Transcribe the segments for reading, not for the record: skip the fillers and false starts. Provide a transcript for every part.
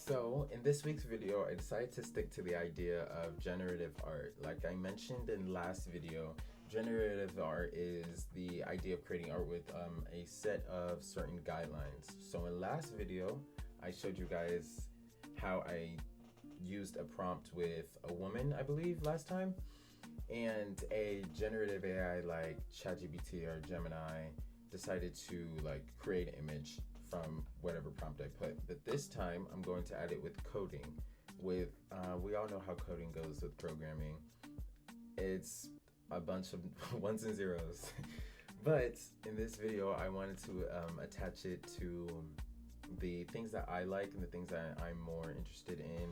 So in this week's video, I decided to stick to the idea of generative art. Like I mentioned in last video, generative art is the idea of creating art with a set of certain guidelines. So in last video, I showed you guys how I used a prompt with a woman, I believe, last time, and a generative AI like ChatGPT or Gemini decided to like create an image from whatever prompt I put. But this time I'm going to add it with coding. With we all know how coding goes with programming. It's a bunch of ones and zeros. But in this video I wanted to attach it to the things that I like and the things that I'm more interested in,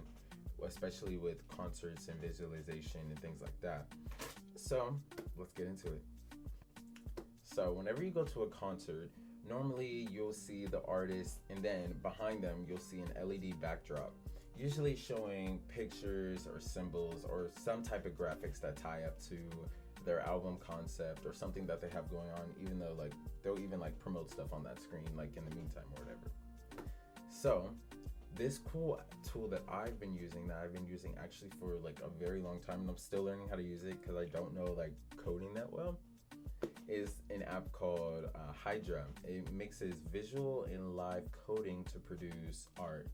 especially with concerts and visualization and things like that. So let's get into it. So whenever you go to a concert, normally you'll see the artist and then behind them you'll see an LED backdrop, usually showing pictures or symbols or some type of graphics that tie up to their album concept or something that they have going on, even though like they'll even like promote stuff on that screen like in the meantime or whatever. So this cool tool that I've been using actually for like a very long time, and I'm still learning how to use it because I don't know like coding that well, is an app called Hydra. It mixes visual and live coding to produce art.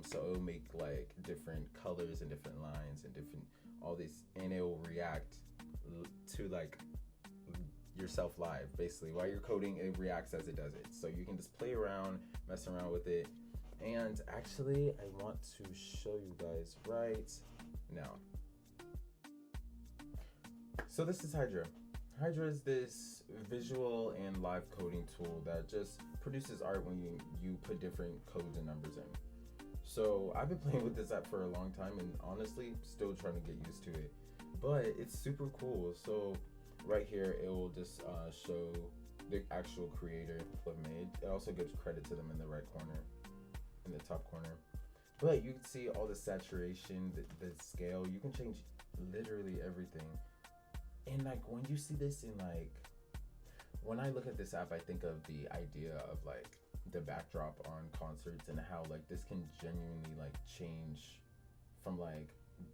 So it'll make like different colors and different lines and different all these, and it will react to like yourself live. Basically, while you're coding, it reacts as it does it. So you can just play around, mess around with it. And actually, I want to show you guys right now. So this is Hydra. Hydra is this visual and live coding tool that just produces art when you put different codes and numbers in. So I've been playing with this app for a long time and honestly still trying to get used to it. But it's super cool. So right here it will just show the actual creator have made. It also gives credit to them in the right corner, in the top corner. But you can see all the saturation, the scale. You can change literally everything. And like when you see this in like, when I look at this app, I think of the idea of like the backdrop on concerts and how like this can genuinely like change from like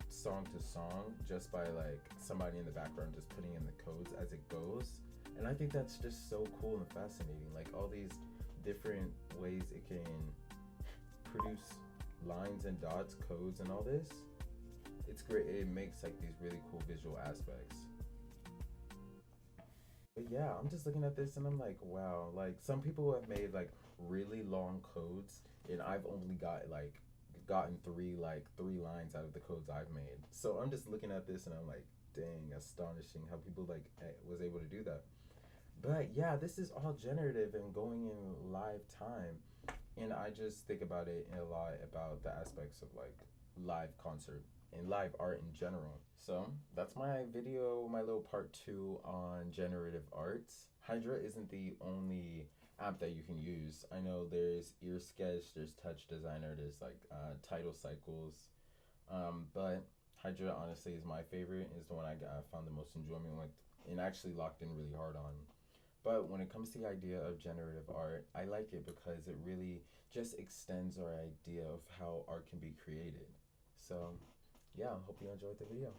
song to song just by like somebody in the background just putting in the codes as it goes. And I think that's just so cool and fascinating, like all these different ways it can produce lines and dots, codes, and all this. It's great. It makes like these really cool visual aspects. But yeah, I'm just looking at this and I'm like, wow, like some people have made like really long codes and I've only gotten three lines out of the codes I've made. So I'm just looking at this and I'm like, dang, astonishing how people like was able to do that. But yeah, this is all generative and going in live time. And I just think about it a lot about the aspects of like live concert and live art in general. So that's my video, my little part 2 on generative arts. Hydra isn't the only app that you can use. I know there's Ear Sketch, there's Touch Designer, there's like Title Cycles. But Hydra honestly is my favorite, is the one I found the most enjoyment with and actually locked in really hard on. But when it comes to the idea of generative art, I like it because it really just extends our idea of how art can be created. So yeah, hope you enjoyed the video.